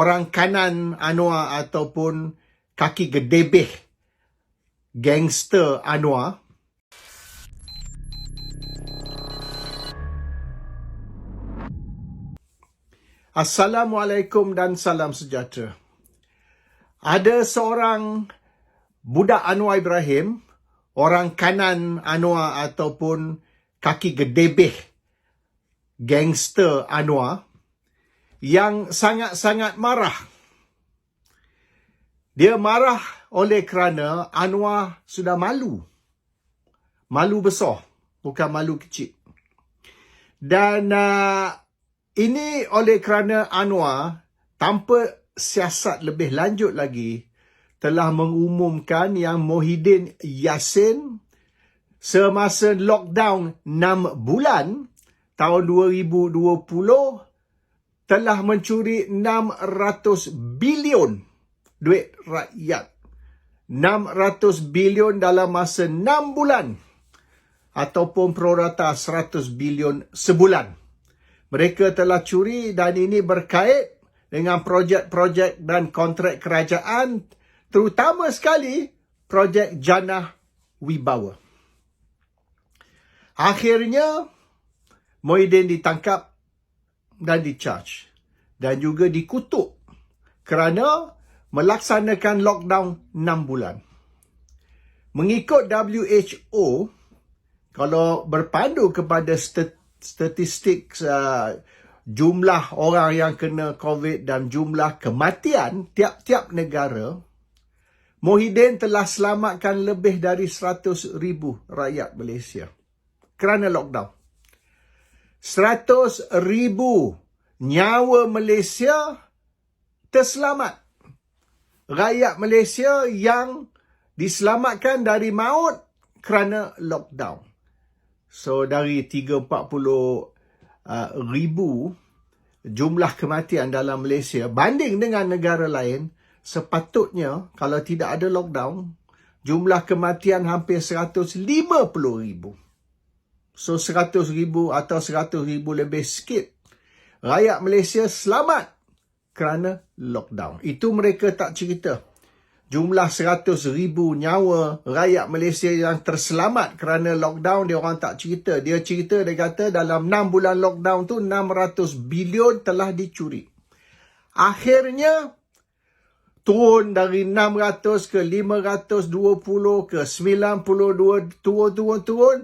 orang kanan Anwar ataupun kaki gedebeh gangster Anwar. Assalamualaikum dan salam sejahtera. Ada seorang budak Anwar Ibrahim, orang kanan Anwar ataupun kaki gedebeh gangster Anwar, yang sangat-sangat marah. Dia marah oleh kerana Anwar sudah malu. Malu besar, bukan malu kecil. Dan ini oleh kerana Anwar, tanpa siasat lebih lanjut lagi, telah mengumumkan yang Muhyiddin Yassin semasa lockdown 6 bulan tahun 2020 telah mencuri 600 bilion duit rakyat. 600 bilion dalam masa 6 bulan ataupun prorata 100 bilion sebulan. Mereka telah curi dan ini berkait dengan projek-projek dan kontrak kerajaan, terutama sekali projek Jannah Wibawa. Akhirnya Muhyiddin ditangkap dan di-charge dan juga dikutuk kerana melaksanakan lockdown 6 bulan. Mengikut WHO, kalau berpandu kepada statistik jumlah orang yang kena COVID dan jumlah kematian tiap-tiap negara, Muhyiddin telah selamatkan lebih dari 100,000 rakyat Malaysia kerana lockdown. 100,000 nyawa Malaysia terselamat. Rakyat Malaysia yang diselamatkan dari maut kerana lockdown. So dari 30-40,000 jumlah kematian dalam Malaysia banding dengan negara lain, sepatutnya kalau tidak ada lockdown, jumlah kematian hampir 150,000. So 100,000 atau 100,000 lebih sikit rakyat Malaysia selamat kerana lockdown. Itu mereka tak cerita. Jumlah 100,000 nyawa rakyat Malaysia yang terselamat kerana lockdown, dia orang tak cerita. Dia cerita, dia kata dalam 6 bulan lockdown tu 600 bilion telah dicuri. Akhirnya turun dari 600 ke 520 ke 92, turun.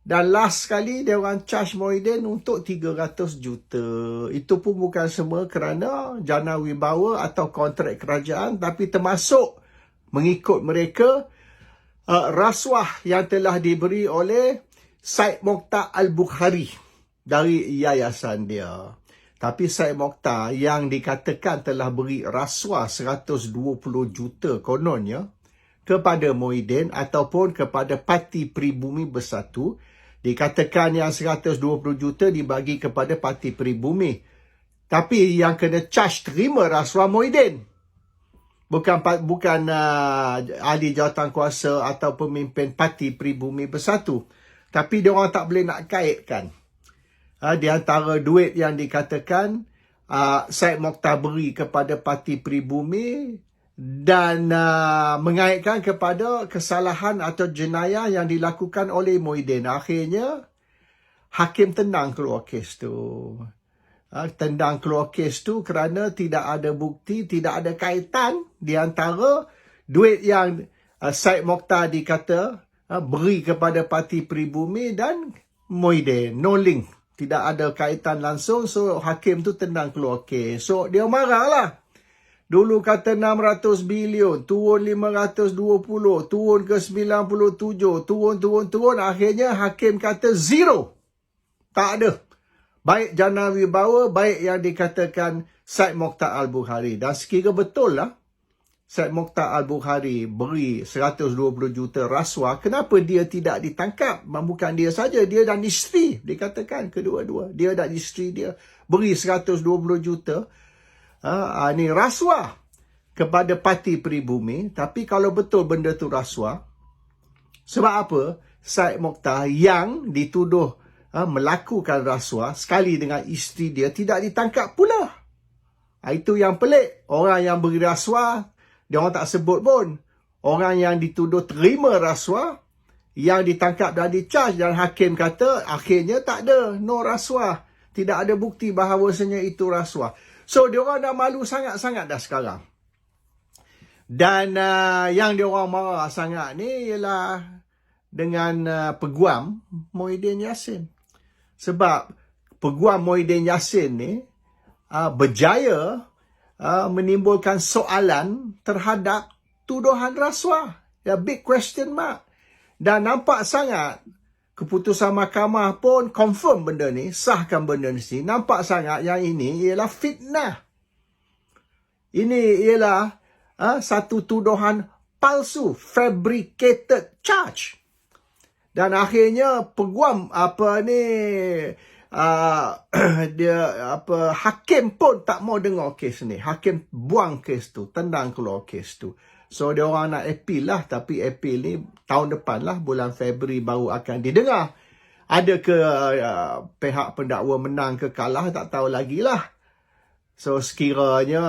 Dan last sekali dia orang charge Muhyiddin untuk 300 juta. Itu pun bukan semua kerana Jannah Wibawa atau kontrak kerajaan, tapi termasuk mengikut mereka rasuah yang telah diberi oleh Syed Mokhtar Al-Bukhari dari yayasan dia. Tapi Syed Mokhtar yang dikatakan telah beri rasuah 120 juta kononnya kepada Muhyiddin ataupun kepada Parti Pribumi Bersatu, dikatakan yang 120 juta dibagi kepada Parti Pribumi. Tapi yang kena charge terima rasuah Muhyiddin. Bukan ahli jawatankuasa atau pemimpin Parti Pribumi Bersatu. Tapi dia orang tak boleh nak kaitkan. Di antara duit yang dikatakan Syed Mokhtar beri kepada Parti Pribumi dan mengaitkan kepada kesalahan atau jenayah yang dilakukan oleh Muhyiddin. Akhirnya, hakim tendang keluar kes tu. Tendang keluar kes tu kerana tidak ada bukti, tidak ada kaitan di antara duit yang Syed Mokhtar dikata beri kepada Parti Pribumi dan Muhyiddin. No link. Tidak ada kaitan langsung. So, hakim tu tendang keluar kes. So, dia marahlah. Dulu kata 600 bilion, turun 520, turun ke 97, turun. Akhirnya hakim kata zero. Tak ada. Baik Jannah Wibawa, baik yang dikatakan Syed Mokhtar Al-Bukhari. Dan sekira betul lah, Syed Mokhtar Al-Bukhari beri 120 juta rasuah, kenapa dia tidak ditangkap? Bukan dia saja, dia dan isteri. Dikatakan kedua-dua. Dia dan isteri dia beri 120 juta. Ini rasuah kepada Parti Pribumi. Tapi kalau betul benda tu rasuah, sebab apa? Syed Mokhtar yang dituduh melakukan rasuah sekali dengan isteri dia tidak ditangkap pula. Itu yang pelik. Orang yang beri rasuah, dia orang tak sebut pun. Orang yang dituduh terima rasuah, yang ditangkap dan dicharge, dan hakim kata akhirnya tak ada, no rasuah. Tidak ada bukti bahawasanya itu rasuah. So, dia orang dah malu sangat-sangat dah sekarang. Dan yang dia orang marah sangat ni ialah dengan Peguam Muhyiddin Yassin. Sebab Peguam Muhyiddin Yassin ni berjaya menimbulkan soalan terhadap tuduhan rasuah. Ya, big question mark. Dan nampak sangat keputusan mahkamah pun confirm benda ni, sahkan benda ni. Nampak sangat yang ini ialah fitnah. Ini ialah satu tuduhan palsu, fabricated charge. Dan akhirnya Peguam hakim pun tak mau dengar kes ni. Hakim buang kes tu, tendang keluar kes tu. So dia orang nak appeal lah, tapi appeal ni tahun depan lah, bulan Februari baru akan didengar. Ada ke pihak pendakwa menang ke kalah, tak tahu lagi lah. So sekiranya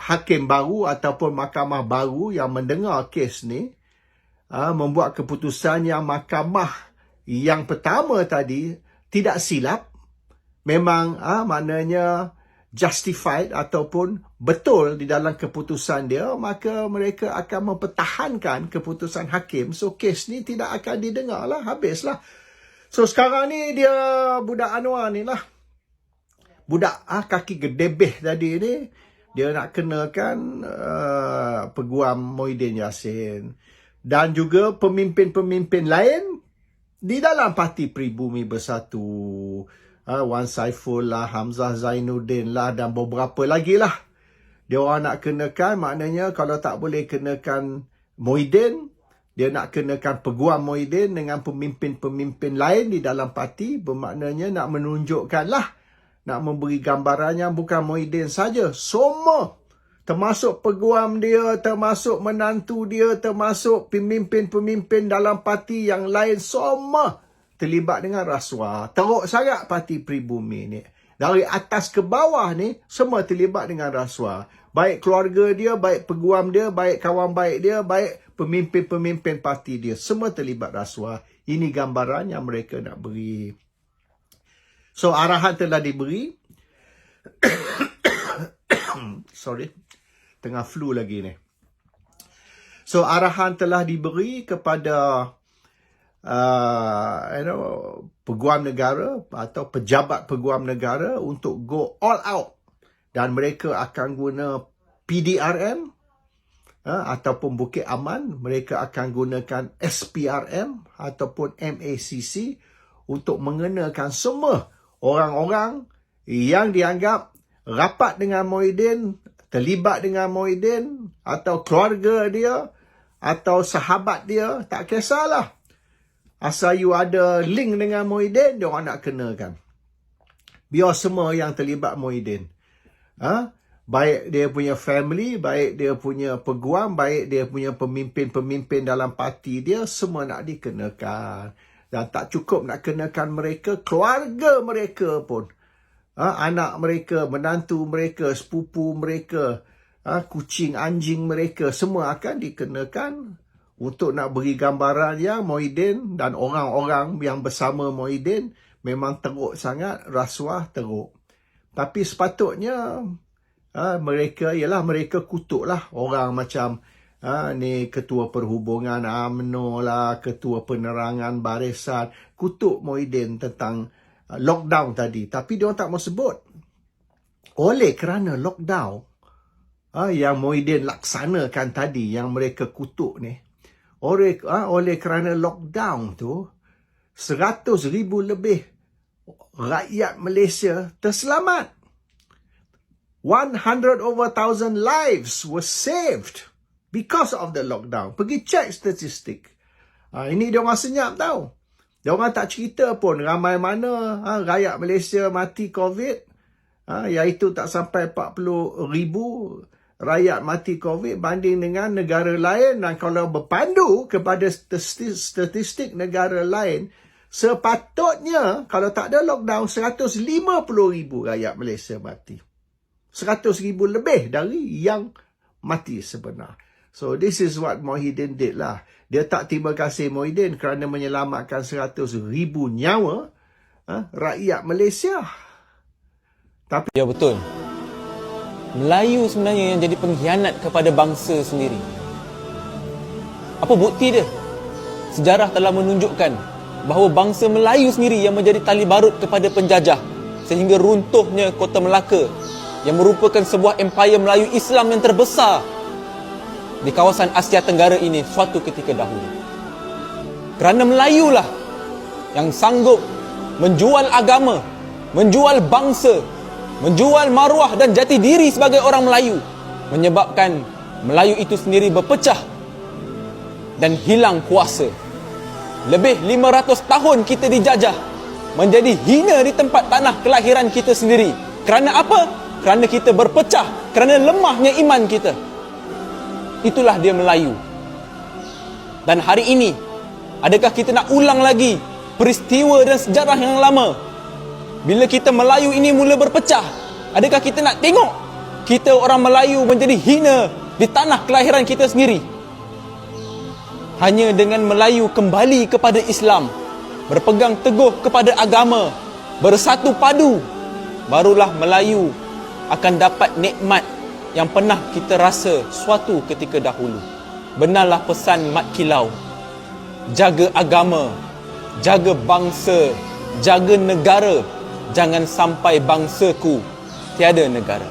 hakim baru ataupun mahkamah baru yang mendengar kes ni membuat keputusan yang mahkamah yang pertama tadi tidak silap, memang maknanya justified ataupun betul di dalam keputusan dia, maka mereka akan mempertahankan keputusan hakim. So kes ni tidak akan didengar lah, habislah. So sekarang ni dia budak Anwar ni lah, budak kaki gedebeh tadi ni, dia nak kenakan Peguam Muhyiddin Yassin dan juga pemimpin-pemimpin lain di dalam Parti Pribumi Bersatu. Wan Saiful lah, Hamzah Zainuddin lah, dan beberapa lagi lah. Dia orang nak kenakan, maknanya kalau tak boleh kenakan Muhyiddin, dia nak kenakan Peguam Muhyiddin dengan pemimpin-pemimpin lain di dalam parti. Bermaknanya nak menunjukkan lah, nak memberi gambaran yang bukan Muhyiddin saja, semua, termasuk peguam dia, termasuk menantu dia, termasuk pemimpin-pemimpin dalam parti yang lain, semua terlibat dengan rasuah. Teruk sangat Parti Pribumi ni. Dari atas ke bawah ni, semua terlibat dengan rasuah. Baik keluarga dia, baik peguam dia, baik kawan baik dia, baik pemimpin-pemimpin parti dia, semua terlibat rasuah. Ini gambaran yang mereka nak beri. So, arahan telah diberi. Sorry, tengah flu lagi ni. So, arahan telah diberi kepada peguam negara atau pejabat peguam negara untuk go all out, dan mereka akan guna PDRM ataupun Bukit Aman, mereka akan gunakan SPRM ataupun MACC untuk mengenakan semua orang-orang yang dianggap rapat dengan Muhyiddin, terlibat dengan Muhyiddin, atau keluarga dia atau sahabat dia, tak kisahlah. Asal you ada link dengan Muhyiddin, dia orang nak kenakan. Biar semua yang terlibat Muhyiddin. Baik dia punya family, baik dia punya peguam, baik dia punya pemimpin-pemimpin dalam parti dia, semua nak dikenakan. Dan tak cukup nak kenakan mereka, keluarga mereka pun. Anak mereka, menantu mereka, sepupu mereka, kucing, anjing mereka, semua akan dikenakan. Untuk nak beri gambaran yang Muhyiddin dan orang-orang yang bersama Muhyiddin memang teruk sangat, rasuah teruk. Tapi sepatutnya mereka kutuklah orang macam ni Ketua Perhubungan UMNO lah, Ketua Penerangan Barisan, kutuk Muhyiddin tentang lockdown tadi. Tapi dia tak mau sebut. Oleh kerana lockdown yang Muhyiddin laksanakan tadi, yang mereka kutuk ni, oleh kerana lockdown tu, 100,000 lebih rakyat Malaysia terselamat. 100,000 lives were saved because of the lockdown. Pergi cek statistik. Ini dia orang senyap tau. Dia orang tak cerita pun ramai mana rakyat Malaysia mati COVID. Iaitu tak sampai 40,000 rakyat mati COVID banding dengan negara lain. Dan kalau berpandu kepada statistik negara lain, sepatutnya kalau tak ada lockdown, 150,000 rakyat Malaysia mati. 100,000 lebih dari yang mati sebenar. So this is what Muhyiddin did lah. Dia tak terima kasih Muhyiddin kerana menyelamatkan 100,000 nyawa rakyat Malaysia. Tapi ya betul. Melayu sebenarnya yang jadi pengkhianat kepada bangsa sendiri. Apa bukti dia? Sejarah telah menunjukkan bahawa bangsa Melayu sendiri yang menjadi tali barut kepada penjajah sehingga runtuhnya Kota Melaka yang merupakan sebuah empayar Melayu Islam yang terbesar di kawasan Asia Tenggara ini suatu ketika dahulu. Kerana Melayulah yang sanggup menjual agama, menjual bangsa, menjual maruah dan jati diri sebagai orang Melayu, menyebabkan Melayu itu sendiri berpecah dan hilang kuasa. Lebih 500 tahun kita dijajah, menjadi hina di tempat tanah kelahiran kita sendiri. Kerana apa? Kerana kita berpecah, kerana lemahnya iman kita. Itulah dia Melayu. Dan hari ini, adakah kita nak ulang lagi peristiwa dan sejarah yang lama? Bila kita Melayu ini mula berpecah, adakah kita nak tengok kita orang Melayu menjadi hina di tanah kelahiran kita sendiri? Hanya dengan Melayu kembali kepada Islam, berpegang teguh kepada agama, bersatu padu, barulah Melayu akan dapat nikmat yang pernah kita rasa suatu ketika dahulu. Benarlah pesan Mat Kilau. Jaga agama, jaga bangsa, jaga negara. Jangan sampai bangsaku tiada negara.